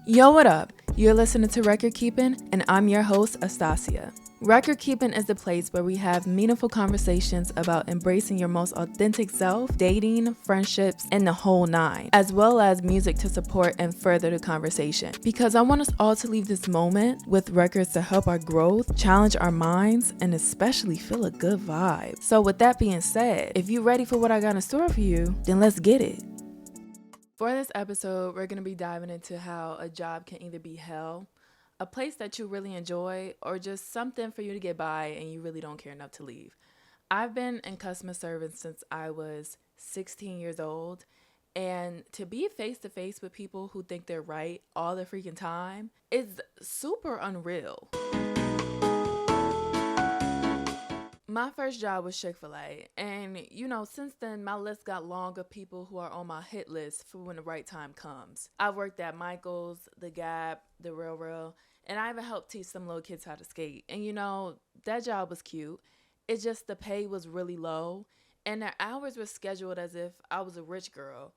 Yo, what up? You're listening to Record Keepin, and I'm your host, Astasia. Record Keepin is the place where we have meaningful conversations about embracing your most authentic self, dating, friendships, and the whole nine, as well as music to support and further the conversation. Because I want us all to leave this moment with records to help our growth, challenge our minds, and especially feel a good vibe. So with that being said, if you're ready for what I got in store for you, then let's get it. For this episode, we're going to be diving into how a job can either be hell, a place that you really enjoy, or just something for you to get by and you really don't care enough to leave. I've been in customer service since I was 16 years old, and to be face to face with people who think they're right all the freaking time is super unreal. My first job was Chick-fil-A, and since then my list got long of people who are on my hit list for when the right time comes. I worked at Michael's, The Gap, The Real, and I even helped teach some little kids how to skate. And that job was cute. It's just the pay was really low, and their hours were scheduled as if I was a rich girl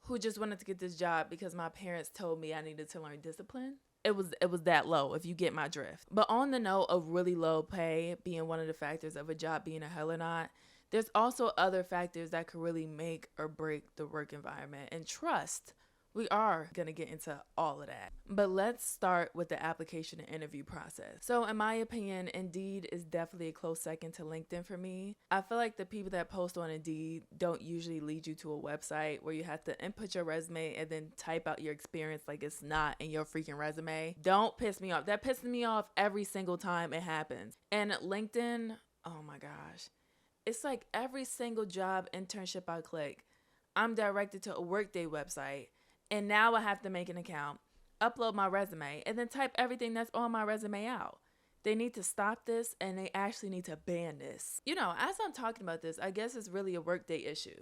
who just wanted to get this job because my parents told me I needed to learn discipline. It was that low, if you get my drift. But on the note of really low pay being one of the factors of a job being a hell or not, there's also other factors that could really make or break the work environment. And trust, we are going to get into all of that. But let's start with the application and interview process. So in my opinion, Indeed is definitely a close second to LinkedIn for me. I feel like the people that post on Indeed don't usually lead you to a website where you have to input your resume and then type out your experience like it's not in your freaking resume. Don't piss me off. That pisses me off every single time it happens. And LinkedIn, oh my gosh. It's like every single job internship I click, I'm directed to a Workday website. And now I have to make an account, upload my resume, and then type everything that's on my resume out. They need to stop this, and they actually need to ban this. As I'm talking about this, I guess it's really a Workday issue.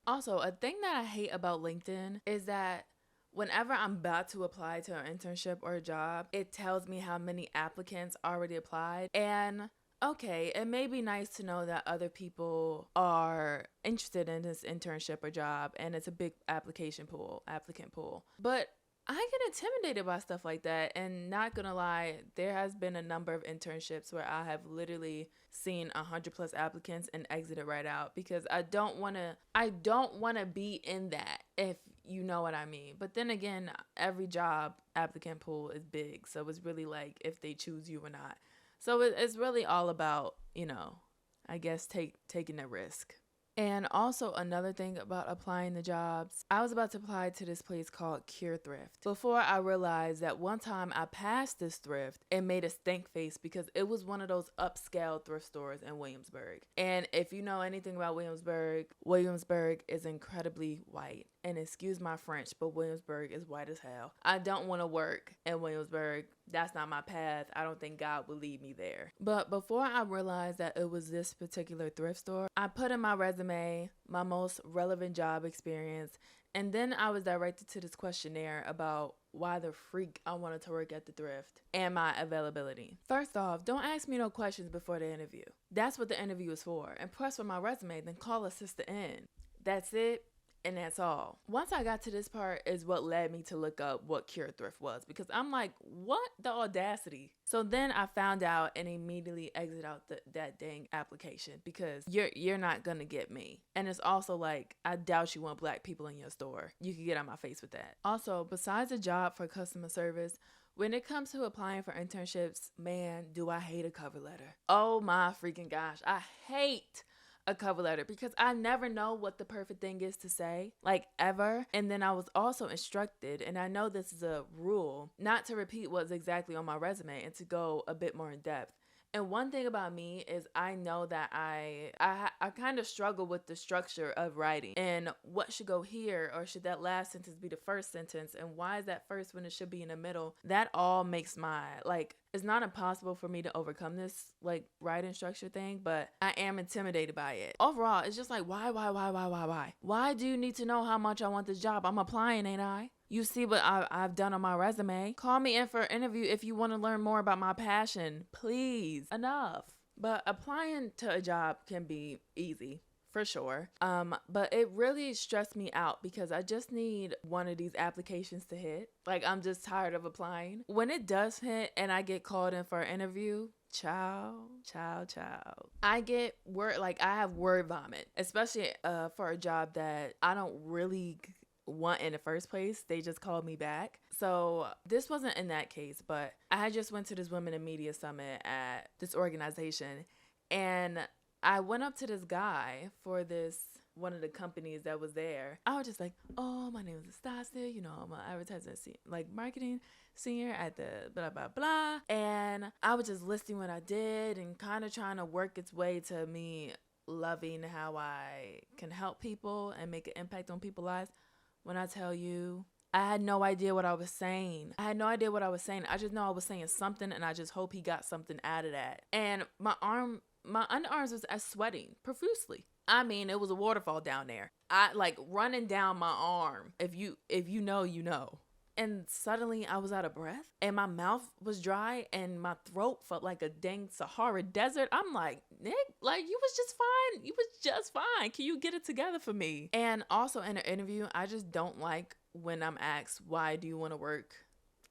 Also, a thing that I hate about LinkedIn is that whenever I'm about to apply to an internship or a job, it tells me how many applicants already applied. And okay, it may be nice to know that other people are interested in this internship or job and it's a big applicant pool. But I get intimidated by stuff like that, and not gonna lie, there has been a number of internships where I have literally seen 100+ applicants and exited right out because I don't wanna be in that, if you know what I mean. But then again, every job applicant pool is big, so it's really like if they choose you or not. So it's really all about, I guess taking a risk. And also another thing about applying the jobs, I was about to apply to this place called Cure Thrift. Before I realized that one time I passed this thrift, it made a stink face because it was one of those upscale thrift stores in Williamsburg. And if you know anything about Williamsburg is incredibly white. And excuse my French, but Williamsburg is white as hell. I don't want to work in Williamsburg. That's not my path. I don't think God will lead me there. But before I realized that it was this particular thrift store, I put in my resume, my most relevant job experience, and then I was directed to this questionnaire about why the freak I wanted to work at the thrift and my availability. First off, don't ask me no questions before the interview. That's what the interview is for. Impress with my resume, then call a sister in. That's it. And that's all. Once I got to this part is what led me to look up what Cure Thrift was, because I'm like, what the audacity? So then I found out and immediately exit out that dang application because you're not gonna get me. And it's also like, I doubt you want black people in your store. You can get on my face with that. Also, besides a job for customer service, when it comes to applying for internships, man, do I hate a cover letter. Oh my freaking gosh. I hate a cover letter because I never know what the perfect thing is to say, like ever. And then I was also instructed, and I know this is a rule, not to repeat what's exactly on my resume and to go a bit more in depth. And one thing about me is I know that I kind of struggle with the structure of writing and what should go here, or should that last sentence be the first sentence, and why is that first when it should be in the middle? That all makes it's not impossible for me to overcome this writing structure thing, but I am intimidated by it. Overall, it's just like, why? Why do you need to know how much I want this job? I'm applying, ain't I? You see what I've done on my resume. Call me in for an interview if you want to learn more about my passion. Please. Enough. But applying to a job can be easy. for sure. But it really stressed me out because I just need one of these applications to hit. Like, I'm just tired of applying. When it does hit and I get called in for an interview, child. I get word, like, I have word vomit, especially for a job that I don't really want in the first place. They just called me back. So this wasn't in that case, but I had just went to this Women in Media Summit at this organization, and I went up to this guy for this one of the companies that was there. I was just like, oh, my name is Stasia, you know, I'm an advertising, like marketing senior at the blah, blah, blah. And I was just listing what I did and kind of trying to work its way to me loving how I can help people and make an impact on people's lives. When I tell you, I had no idea what I was saying. I just know I was saying something, and I just hope he got something out of that. And my underarms was sweating profusely. I mean, it was a waterfall down there. I like running down my arm. If you know, you know. And suddenly I was out of breath and my mouth was dry and my throat felt like a dang Sahara desert. I'm like, Nick, like you was just fine. You was just fine. Can you get it together for me? And also in an interview, I just don't like when I'm asked, why do you want to work?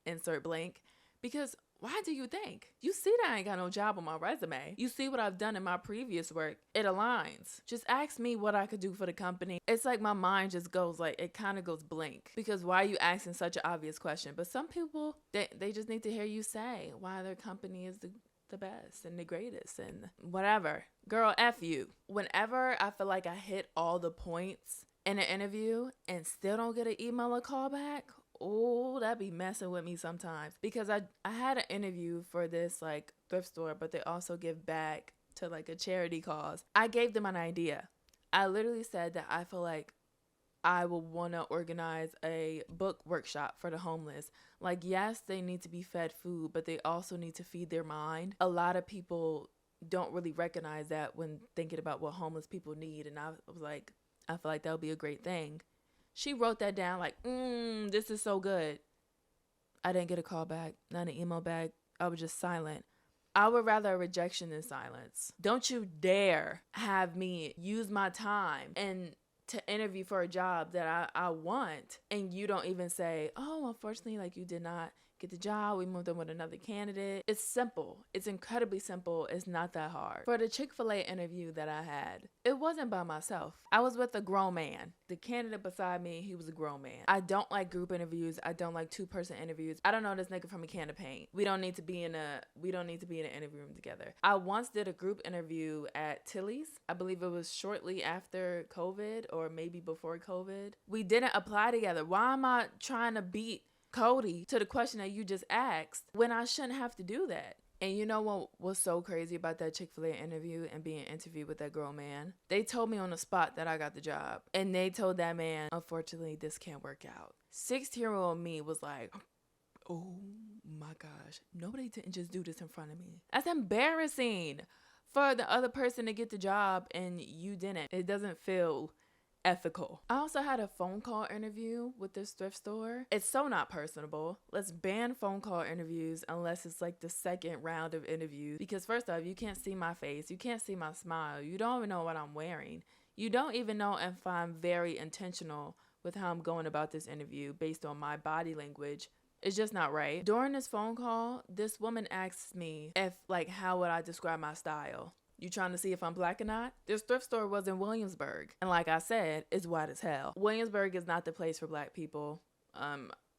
Insert blank. Because why do you think? You see that I ain't got no job on my resume. You see what I've done in my previous work. It aligns. Just ask me what I could do for the company. It's like my mind just goes like, it kind of goes blank. Because why are you asking such an obvious question? But some people, they just need to hear you say why their company is the best and the greatest and whatever. Girl, F you. Whenever I feel like I hit all the points in an interview and still don't get an email or call back, oh, that be messing with me sometimes. Because I had an interview for this like thrift store, but they also give back to like a charity cause. I gave them an idea. I literally said that I feel like I will want to organize a book workshop for the homeless. Like, yes, they need to be fed food, but they also need to feed their mind. A lot of people don't really recognize that when thinking about what homeless people need. And I was like, I feel like that would be a great thing. She wrote that down like, this is so good. I didn't get a call back, not an email back. I was just silent. I would rather a rejection than silence. Don't you dare have me use my time and to interview for a job that I want, and you don't even say, oh, unfortunately, like you did not get the job. We moved on with another candidate. It's simple. It's incredibly simple. It's not that hard. For the Chick-fil-A interview that I had, it wasn't by myself. I was with a grown man. The candidate beside me, he was a grown man. I don't like group interviews. I don't like two-person interviews. I don't know this nigga from a can of paint. We don't need to be in an interview room together. I once did a group interview at Tilly's. I believe it was shortly after COVID or maybe before COVID. We didn't apply together. Why am I trying to beat Cody to the question that you just asked when I shouldn't have to do that? And you know what was so crazy about that Chick-fil-A interview and being interviewed with that grown man? They told me on the spot that I got the job. And they told that man, unfortunately, this can't work out. 16-year-old me was like, oh my gosh, nobody didn't just do this in front of me. That's embarrassing for the other person to get the job and you didn't. It doesn't feel ethical. I also had a phone call interview with this thrift store. It's so not personable. Let's ban phone call interviews unless it's like the second round of interviews. Because first off, you can't see my face. You can't see my smile. You don't even know what I'm wearing. You don't even know if I'm very intentional with how I'm going about this interview based on my body language. It's just not right. During this phone call, this woman asks me how would I describe my style? You trying to see if I'm black or not? This thrift store was in Williamsburg. And like I said, it's white as hell. Williamsburg is not the place for black people.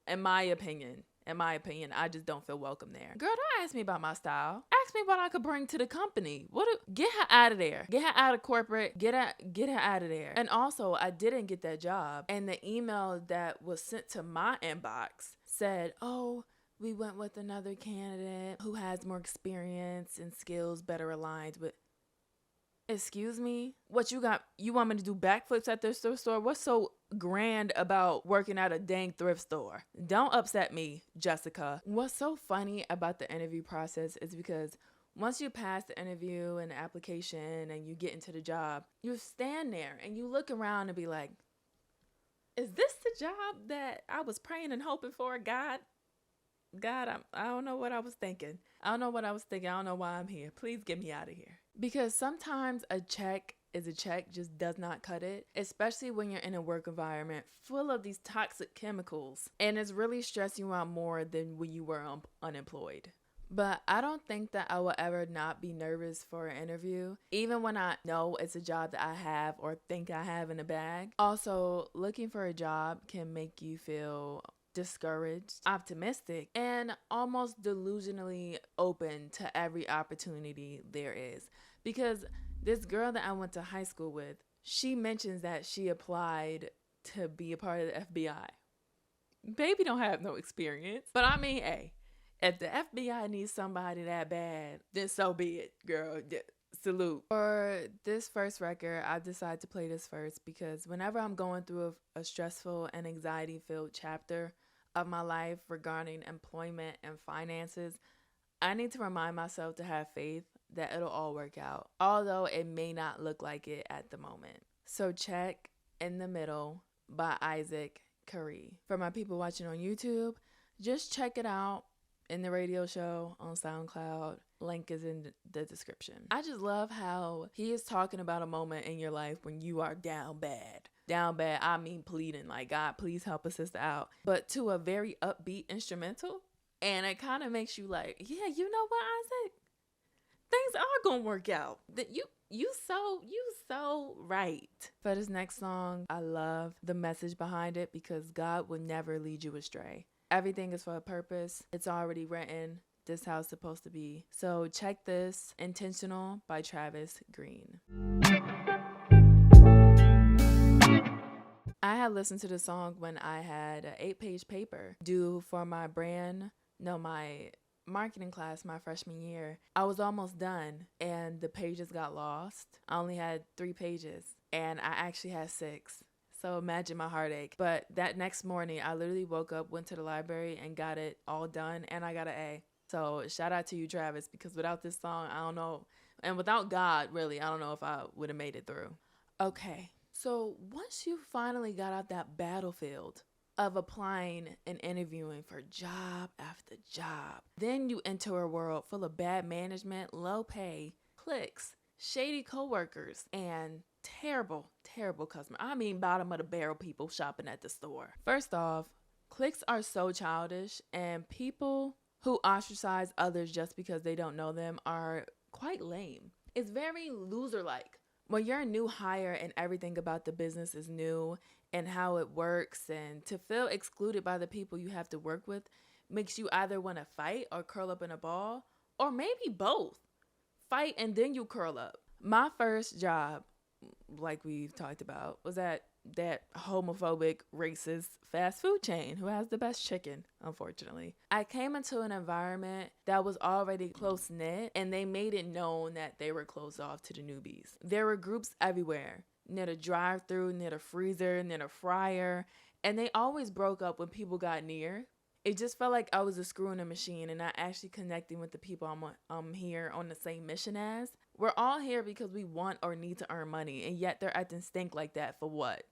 In my opinion, I just don't feel welcome there. Girl, don't ask me about my style. Ask me what I could bring to the company. Get her out of there. Get her out of corporate. Get her out of there. And also, I didn't get that job. And the email that was sent to my inbox said, oh, we went with another candidate who has more experience and skills better aligned with. Excuse me? What you got? You want me to do backflips at this thrift store? What's so grand about working at a dang thrift store? Don't upset me, Jessica. What's so funny about the interview process is because once you pass the interview and the application and you get into the job, you stand there and you look around and be like, is this the job that I was praying and hoping for, God? God, I don't know what I was thinking. I don't know why I'm here. Please get me out of here. Because sometimes a check is a check just does not cut it, especially when you're in a work environment full of these toxic chemicals and it's really stressing you out more than when you were unemployed. But I don't think that I will ever not be nervous for an interview, even when I know it's a job that I have or think I have in the bag. Also, looking for a job can make you feel discouraged, optimistic, and almost delusionally open to every opportunity there is. Because this girl that I went to high school with, she mentions that she applied to be a part of the FBI. Baby don't have no experience. But I mean, hey, if the FBI needs somebody that bad, then so be it, girl. Salute. For this first record, I decided to play this first because whenever I'm going through a stressful and anxiety-filled chapter of my life regarding employment and finances, I need to remind myself to have faith that it'll all work out, although it may not look like it at the moment. So check In the Middle by Isaac Carree. For my people watching on YouTube, just check it out in the radio show on Soundcloud. Link is in the description. I just love how he is talking about a moment in your life when you are down bad. Down bad, I mean pleading, like, God, please help a sister out. But to a very upbeat instrumental. And it kind of makes you like, yeah, you know what, Isaac? Things are gonna work out. That you so right. For this next song, I love the message behind it because God will never lead you astray. Everything is for a purpose. It's already written. This is how it's supposed to be. So check this, Intentional by Travis Greene. I had listened to the song when I had an 8-page paper due for my my marketing class my freshman year. I was almost done and the pages got lost. I only had 3 pages and I actually had 6. So imagine my heartache. But that next morning, I literally woke up, went to the library and got it all done and I got an A. So shout out to you, Travis, because without this song, I don't know. And without God, really, I don't know if I would have made it through. Okay. So once you finally got out that battlefield of applying and interviewing for job after job, then you enter a world full of bad management, low pay, cliques, shady coworkers, and terrible customer. I mean bottom of the barrel people shopping at the store. First off, cliques are so childish, and people who ostracize others just because they don't know them are quite lame. It's very loser-like. When you're a new hire and everything about the business is new and how it works, and to feel excluded by the people you have to work with makes you either want to fight or curl up in a ball, or maybe both. Fight and then you curl up. My first job, like we've talked about, was at that homophobic, racist fast food chain who has the best chicken, unfortunately. I came into an environment that was already close-knit, and they made it known that they were closed off to the newbies. There were groups everywhere, near the drive-thru, near the freezer, near the fryer, and they always broke up when people got near. It just felt like I was a screw in a machine and not actually connecting with the people I'm here on the same mission as. We're all here because we want or need to earn money, and yet they're acting stink like that for what?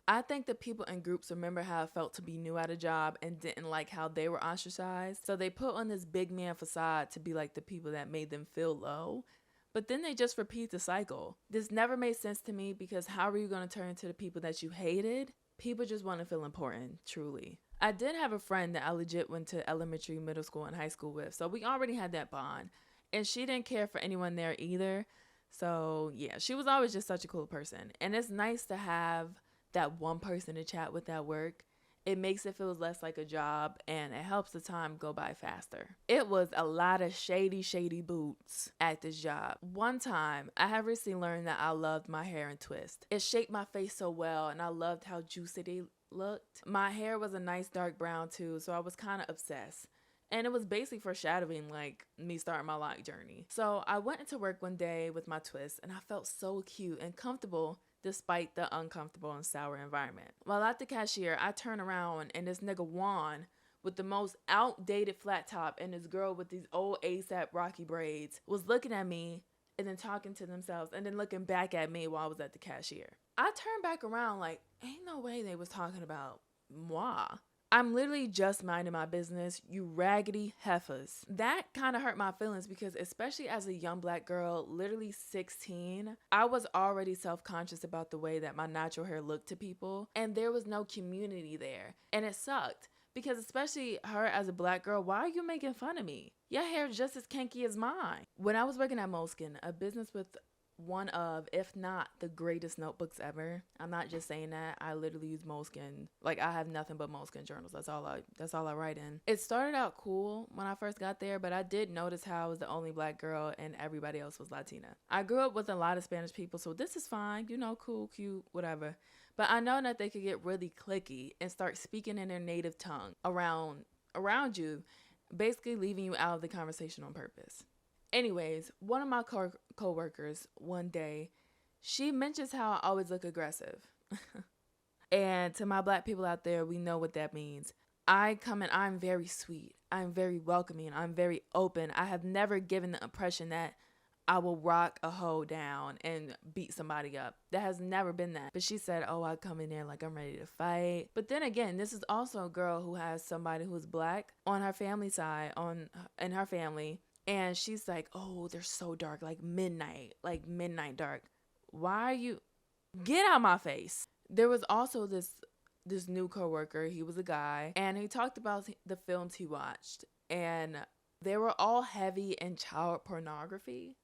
I think the people in groups remember how it felt to be new at a job and didn't like how they were ostracized. So they put on this big man facade to be like the people that made them feel low. But then they just repeat the cycle. This never made sense to me because how are you going to turn to the people that you hated? People just want to feel important, truly. I did have a friend that I legit went to elementary, middle school, and high school with. So we already had that bond. And she didn't care for anyone there either. So yeah, she was always just such a cool person. And it's nice to have that one person to chat with at work. It makes it feel less like a job and it helps the time go by faster. It was a lot of shady boots at this job. One time, I have recently learned that I loved my hair in twists. It shaped my face so well and I loved how juicy they looked. My hair was a nice dark brown too, so I was kind of obsessed. And it was basically foreshadowing like me starting my lock journey. So I went into work one day with my twists and I felt so cute and comfortable despite the uncomfortable and sour environment. While at the cashier, I turn around and this nigga Juan with the most outdated flat top and this girl with these old ASAP Rocky braids was looking at me and then talking to themselves and then looking back at me while I was at the cashier. I turned back around like, ain't no way they was talking about moi. I'm literally just minding my business, you raggedy heifers. That kind of hurt my feelings because, especially as a young black girl, literally 16, I was already self-conscious about the way that my natural hair looked to people, and there was no community there, and it sucked. Because especially her as a black girl, why are you making fun of me? Your hair is just as kinky as mine. When I was working at Moleskine, a business with one of, if not the greatest notebooks ever. I'm not just saying that. I literally use Moleskine. Like, I have nothing but Moleskine journals. That's all I write in. It started out cool when I first got there, but I did notice how I was the only black girl and everybody else was Latina. I grew up with a lot of Spanish people, so this is fine. You know, cool, cute, whatever. But I know that they could get really cliquey and start speaking in their native tongue around you, basically leaving you out of the conversation on purpose. Anyways, one of my co-workers one day, she mentions how I always look aggressive. And to my black people out there, we know what that means. I come in, I'm very sweet. I'm very welcoming. I'm very open. I have never given the impression that I will rock a hoe down and beat somebody up. That has never been that. But she said, oh, I come in there like I'm ready to fight. But then again, this is also a girl who has somebody who's black on her family side, in her family. And she's like, oh, they're so dark, like midnight dark. Why are you? Get out my face. There was also this new coworker. He was a guy, and he talked about the films he watched, and they were all heavy in child pornography.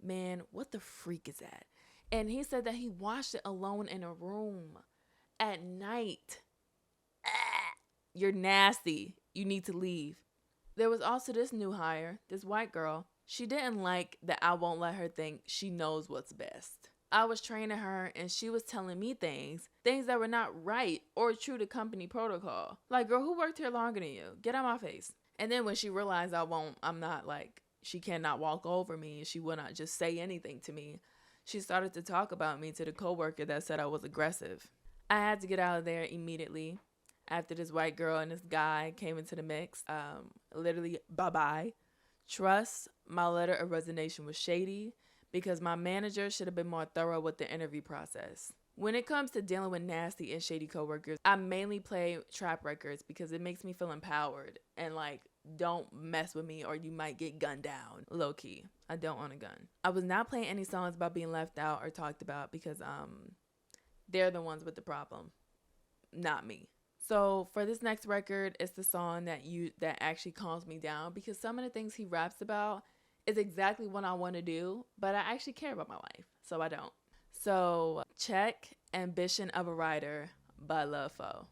Man, what the freak is that? And he said that he watched it alone in a room at night. You're nasty. You need to leave. There was also this new hire, this white girl. She didn't like that I won't let her think she knows what's best. I was training her and she was telling me things that were not right or true to company protocol. Like, girl, who worked here longer than you? Get out my face. And then when she realized she cannot walk over me and she will not just say anything to me, she started to talk about me to the coworker that said I was aggressive. I had to get out of there immediately. After this white girl and this guy came into the mix, literally, bye-bye. Trust, my letter of resignation was shady because my manager should have been more thorough with the interview process. When it comes to dealing with nasty and shady coworkers, I mainly play trap records because it makes me feel empowered and like, don't mess with me or you might get gunned down. Low key, I don't own a gun. I was not playing any songs about being left out or talked about because they're the ones with the problem, not me. So for this next record, it's the song that actually calms me down because some of the things he raps about is exactly what I want to do, but I actually care about my life, so I don't. So check Ambition of a Writer by Lud Foe.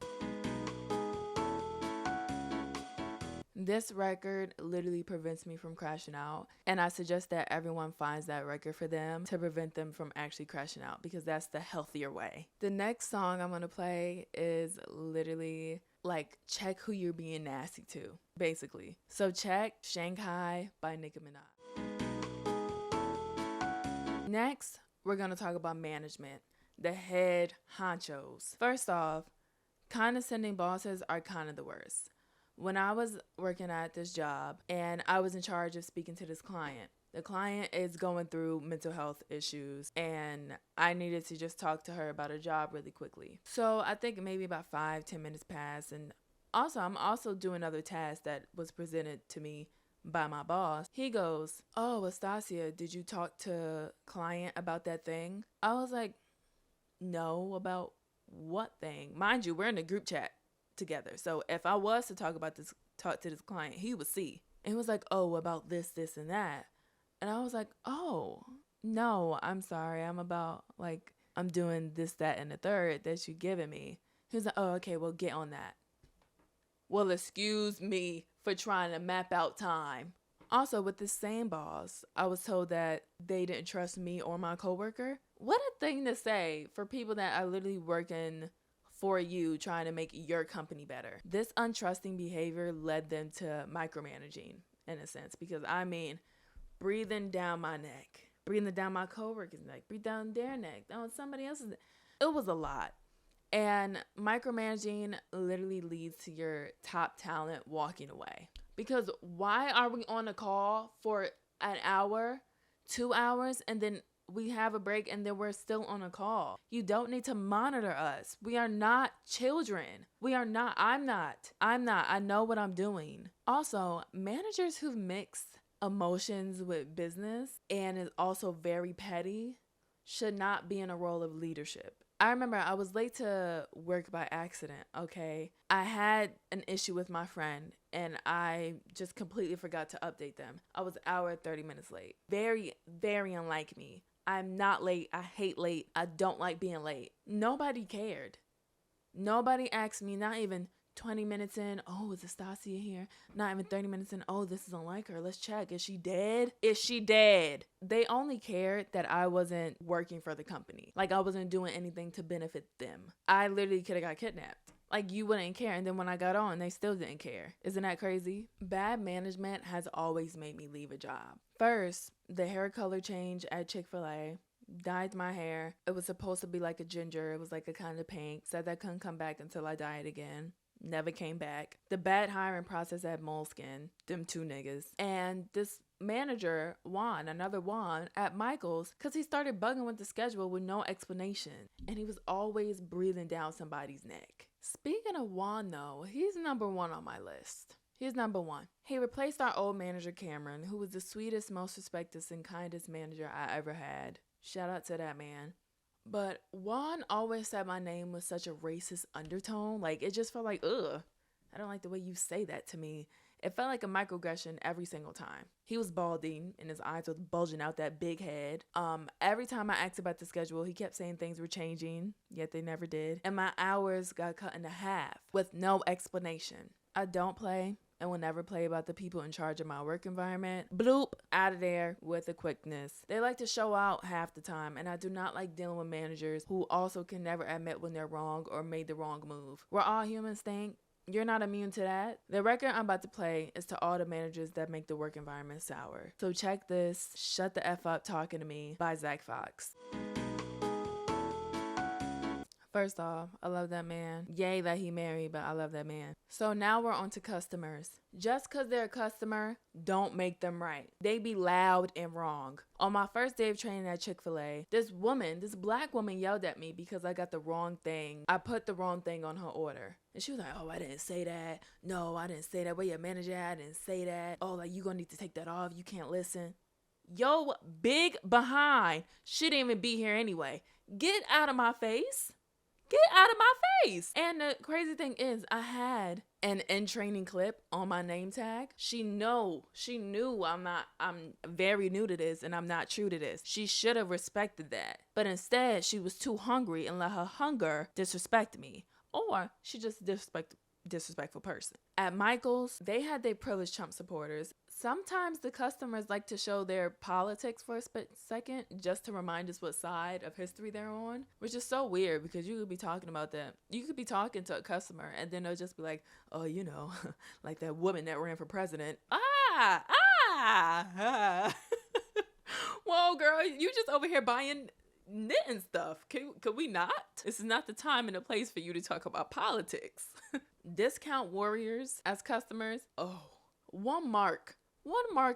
This record literally prevents me from crashing out, and I suggest that everyone finds that record for them to prevent them from actually crashing out because that's the healthier way. The next song I'm going to play is literally like check who you're being nasty to, basically. So check Shanghai by Nicki Minaj. Next, we're going to talk about management, the head honchos. First off, condescending bosses are kind of the worst. When I was working at this job and I was in charge of speaking to this client, the client is going through mental health issues and I needed to just talk to her about a job really quickly. So I think maybe about 5-10 minutes passed, and I'm also doing other tasks that was presented to me by my boss. He goes, oh, Astasia, did you talk to client about that thing? I was like, no, about what thing? Mind you, we're in a group chat together. So if I was to talk to this client, he would see. And he was like, oh, about this, and that. And I was like, oh, no, I'm sorry. I'm doing this, that, and the third that you giving me. He was like, oh, okay, well, get on that. Well, excuse me for trying to map out time. Also, with the same boss, I was told that they didn't trust me or my coworker. What a thing to say for people that are literally working for you, trying to make your company better. This untrusting behavior led them to micromanaging in a sense, because breathing down my neck, breathing down my coworker's neck, breathe down their neck, down somebody else's neck. It was a lot. And micromanaging literally leads to your top talent walking away. Because why are we on a call for an hour, 2 hours, and then we have a break and then we're still on a call. You don't need to monitor us. We are not children. We are not. I'm not. I know what I'm doing. Also, managers who mix emotions with business and is also very petty should not be in a role of leadership. I remember I was late to work by accident, okay? I had an issue with my friend and I just completely forgot to update them. I was an hour 30 minutes late. Very, very unlike me. I'm not late. I hate late. I don't like being late. Nobody cared. Nobody asked me, not even 20 minutes in, oh, is Estacia here? Not even 30 minutes in, oh, this isn't like her. Let's check. Is she dead? Is she dead? They only cared that I wasn't working for the company. Like I wasn't doing anything to benefit them. I literally could have got kidnapped. Like you wouldn't care. And then when I got on, they still didn't care. Isn't that crazy? Bad management has always made me leave a job. First, the hair color change at Chick-fil-A. Dyed my hair. It was supposed to be like a ginger. It was like a kind of pink. Said that couldn't come back until I dyed again. Never came back. The bad hiring process at Moleskin, them two niggas. And this manager, Juan, another Juan, at Michael's, because he started bugging with the schedule with no explanation. And he was always breathing down somebody's neck. Speaking of Juan, though, he's number one on my list. He's number one. He replaced our old manager, Cameron, who was the sweetest, most respected, and kindest manager I ever had. Shout out to that man. But Juan always said my name with such a racist undertone. Like, it just felt like, ugh, I don't like the way you say that to me. It felt like a microaggression every single time. He was balding and his eyes was bulging out that big head. Every time I asked about the schedule, he kept saying things were changing, yet they never did. And my hours got cut into half with no explanation. I don't play and will never play about the people in charge of my work environment. Bloop, out of there with a quickness. They like to show out half the time, and I do not like dealing with managers who also can never admit when they're wrong or made the wrong move. We're all humans, stink. You're not immune to that. The record I'm about to play is to all the managers that make the work environment sour. So check this, Shut the F Up Talking to Me by Zach Fox. First off, I love that man. Yay that he married, but I love that man. So now we're on to customers. Just because they're a customer, don't make them right. They be loud and wrong. On my first day of training at Chick-fil-A, this black woman yelled at me because I got the wrong thing. I put the wrong thing on her order. And she was like, oh, I didn't say that. No, I didn't say that. Where your manager at? I didn't say that. Oh, like, you gonna need to take that off. You can't listen. Yo, big behind. She didn't even be here anyway. Get out of my face. Get out of my face. And the crazy thing is, I had an in-training clip on my name tag. She knew I'm very new to this and I'm not true to this. She should have respected that. But instead, she was too hungry and let her hunger disrespect me. Or she just disrespectful person. At Michael's, they had their privileged Trump supporters. Sometimes the customers like to show their politics for a second just to remind us what side of history they're on, which is so weird because you could be talking about that. You could be talking to a customer and then they'll just be like, oh, you know, like that woman that ran for president. Whoa, girl, you just over here buying knitting stuff. Could we not? This is not the time and the place for you to talk about politics. Discount warriors as customers. Oh, one mark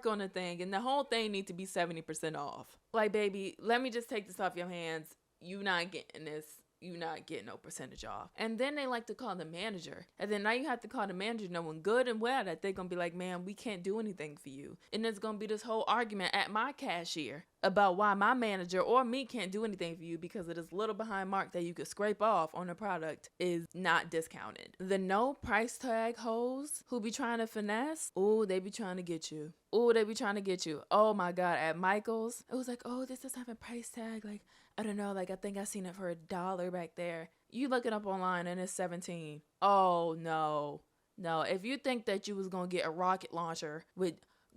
on the thing and the whole thing needs to be 70% off. Like, baby, let me just take this off your hands. You not getting this. You not getting no percentage off. And then they like to call the manager. And then now you have to call the manager knowing good and well that they're going to be like, man, we can't do anything for you. And there's going to be this whole argument at my cashier about why my manager or me can't do anything for you because of this little behind mark that you could scrape off on a product is not discounted. The no price tag hoes who be trying to finesse, ooh, they be trying to get you. Ooh, they be trying to get you. Oh my God, at Michael's, it was like, oh, this doesn't have a price tag. Like, I don't know, like I think I seen it for $1 back there. You look it up online and it's 17. Oh no. No, if you think that you was gonna get a rocket launcher with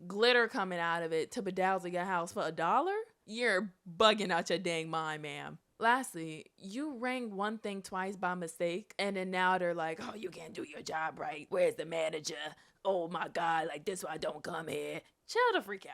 glitter coming out of it to bedazzle your house for $1, you're bugging out your dang mind, ma'am. Lastly, you rang one thing twice by mistake and then now they're like, oh, you can't do your job right. Where's the manager? Oh my God, like this why I don't come here. Chill the freak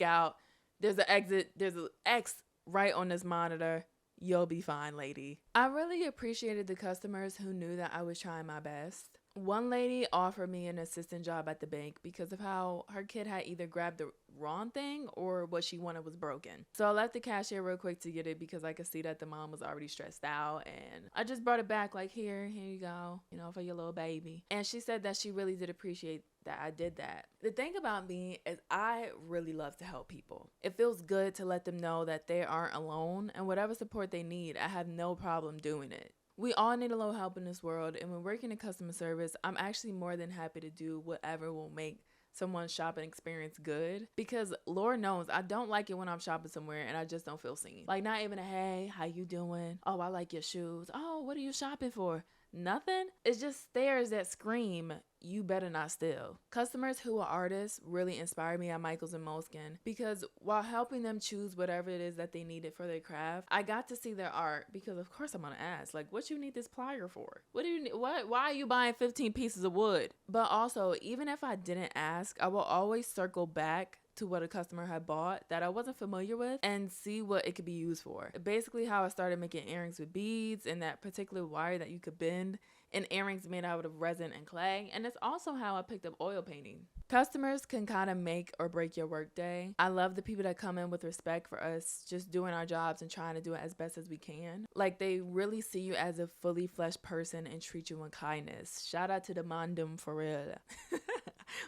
out. There's an exit, there's an X right on this monitor. You'll be fine, lady. I really appreciated the customers who knew that I was trying my best. One lady offered me an assistant job at the bank because of how her kid had either grabbed the wrong thing or what she wanted was broken. So I left the cashier real quick to get it because I could see that the mom was already stressed out, and I just brought it back like, here you go, for your little baby. And she said that she really did appreciate that I did that. The thing about me is I really love to help people. It feels good to let them know that they aren't alone, and whatever support they need, I have no problem doing it. We all need a little help in this world, and when working in customer service, I'm actually more than happy to do whatever will make someone's shopping experience good, because Lord knows I don't like it when I'm shopping somewhere and I just don't feel seen. Like, not even a hey, how you doing? Oh, I like your shoes. Oh, what are you shopping for? Nothing. It's just stares that scream, you better not steal. Customers who are artists really inspire me at Michaels and Moleskine, because while helping them choose whatever it is that they needed for their craft, I got to see their art, because of course I'm gonna ask, like, what you need this plier for? What do you need? Why are you buying 15 pieces of wood? But also, even if I didn't ask, I will always circle back to what a customer had bought that I wasn't familiar with and see what it could be used for. Basically how I started making earrings with beads and that particular wire that you could bend, and earrings made out of resin and clay. And it's also how I picked up oil painting. Customers can kind of make or break your workday. I love the people that come in with respect for us just doing our jobs and trying to do it as best as we can. Like, they really see you as a fully fleshed person and treat you with kindness. Shout out to the Mandem for real.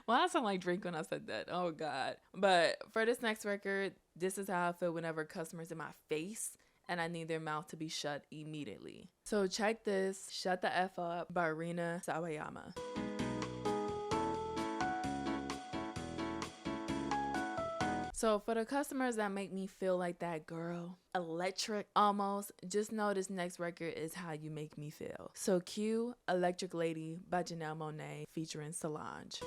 Well, I sound like Drake when I said that. Oh, God. But for this next record, this is how I feel whenever customers in my face and I need their mouth to be shut immediately. So check this, Shut the F Up by Rina Sawayama. So for the customers that make me feel like that girl, electric almost, just know this next record is how you make me feel. So cue Electric Lady by Janelle Monae featuring Solange.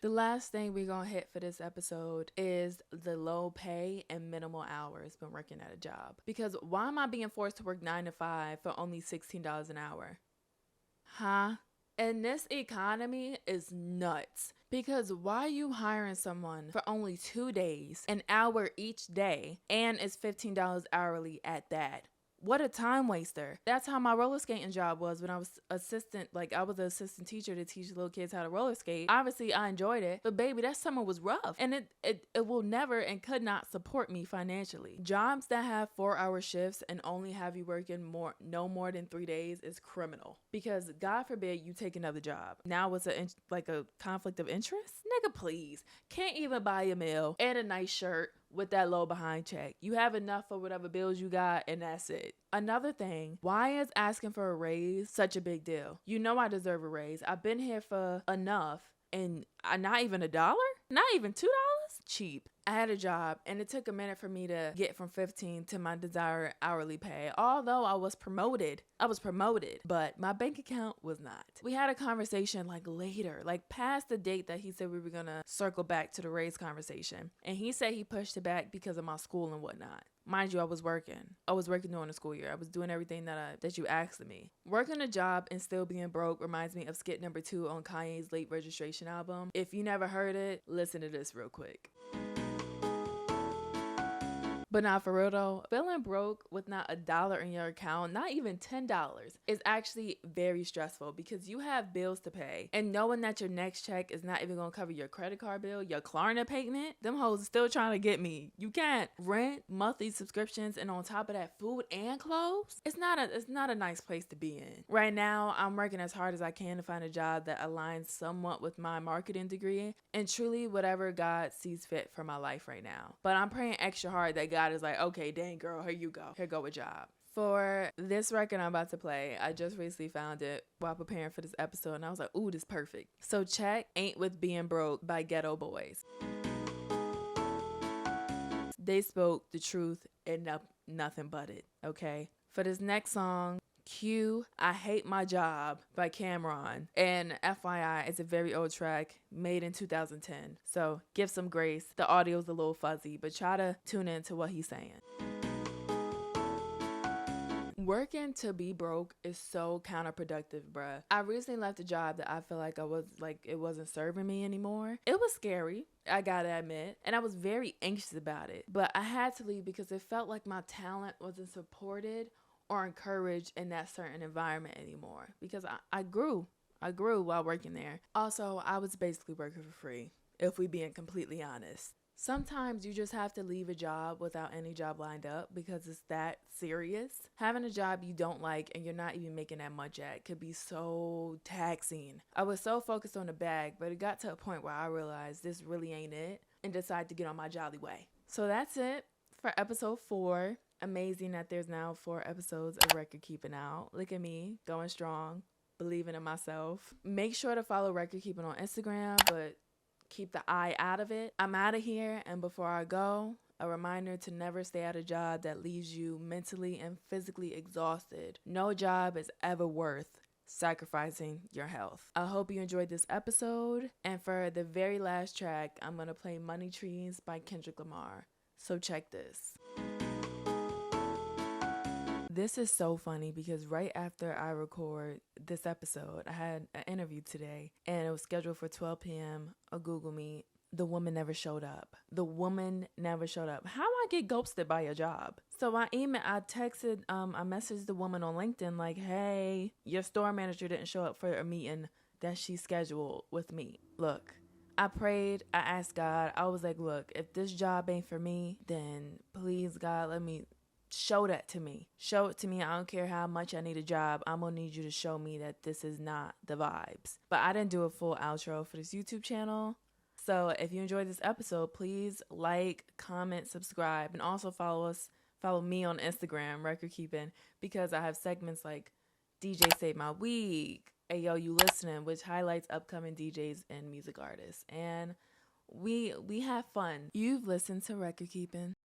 The last thing we're going to hit for this episode is the low pay and minimal hours when working at a job. Because why am I being forced to work 9 to 5 for only $16 an hour? Huh? And this economy is nuts. Because why are you hiring someone for only 2 days, an hour each day, and it's $15 hourly at that? What a time waster. That's how my roller skating job was when I was I was an assistant teacher to teach little kids how to roller skate. Obviously, I enjoyed it, but baby, that summer was rough, and it will never and could not support me financially. Jobs that have 4-hour shifts and only have you working no more than 3 days is criminal, because God forbid you take another job. Now it's a conflict of interest? Nigga, please. Can't even buy a meal and a nice shirt with that low behind check. You have enough for whatever bills you got, and that's it. Another thing, why is asking for a raise such a big deal? You know I deserve a raise. I've been here for enough, and not even $1? Not even $2? Cheap. I had a job, and it took a minute for me to get from 15 to my desired hourly pay. Although I was promoted, but my bank account was not. We had a conversation later, past the date that he said we were gonna circle back to the raise conversation. And he said he pushed it back because of my school and whatnot. Mind you, I was working during the school year. I was doing everything that you asked of me. Working a job and still being broke reminds me of skit number 2 on Kanye's Late Registration album. If you never heard it, listen to this real quick. But not for real though, feeling broke with not $1 in your account, not even $10, is actually very stressful, because you have bills to pay, and knowing that your next check is not even gonna cover your credit card bill, your Klarna payment, them hoes still trying to get me. You can't rent, monthly subscriptions, and on top of that, food and clothes. It's not a nice place to be in. Right now, I'm working as hard as I can to find a job that aligns somewhat with my marketing degree, and truly whatever God sees fit for my life right now. But I'm praying extra hard that God is like, okay, dang girl, here you go. Here go a job. For this record I'm about to play, I just recently found it while preparing for this episode, and I was like, ooh, this is perfect. So check Ain't With Being Broke by Ghetto Boys. They spoke the truth and nothing but it, okay? For this next song, cue I Hate My Job by Cameron. And FYI, it's a very old track made in 2010. So give some grace. The audio's a little fuzzy, but try to tune into what he's saying. Working to be broke is so counterproductive, bruh. I recently left a job that I feel like it wasn't serving me anymore. It was scary, I gotta admit, and I was very anxious about it. But I had to leave because it felt like my talent wasn't supported or encouraged in that certain environment anymore because I grew. I grew while working there. Also, I was basically working for free, if we being completely honest. Sometimes you just have to leave a job without any job lined up because it's that serious. Having a job you don't like and you're not even making that much at could be so taxing. I was so focused on the bag, but it got to a point where I realized this really ain't it and decided to get on my jolly way. So that's it for episode 4. Amazing that there's now 4 episodes of Record Keeping out. Look at me, going strong, believing in myself. Make sure to follow Record Keeping on Instagram, but keep the eye out of it. I'm out of here, and before I go, a reminder to never stay at a job that leaves you mentally and physically exhausted. No job is ever worth sacrificing your health. I hope you enjoyed this episode, and for the very last track, I'm going to play Money Trees by Kendrick Lamar. So check this. This is so funny because right after I record this episode, I had an interview today and it was scheduled for 12 p.m. a Google Meet. The woman never showed up. How I get ghosted by a job? So I messaged the woman on LinkedIn like, hey, your store manager didn't show up for a meeting that she scheduled with me. Look, I prayed, I asked God, I was like, look, if this job ain't for me, then please God, let me show that to me. Show it to me. I don't care how much I need a job. I'm going to need you to show me that this is not the vibes. But I didn't do a full outro for this YouTube channel. So if you enjoyed this episode, please like, comment, subscribe, and also follow me on Instagram, Record Keepin', because I have segments like DJ Save My Week, Ayo You Listening, which highlights upcoming DJs and music artists. And we have fun. You've listened to Record Keepin'.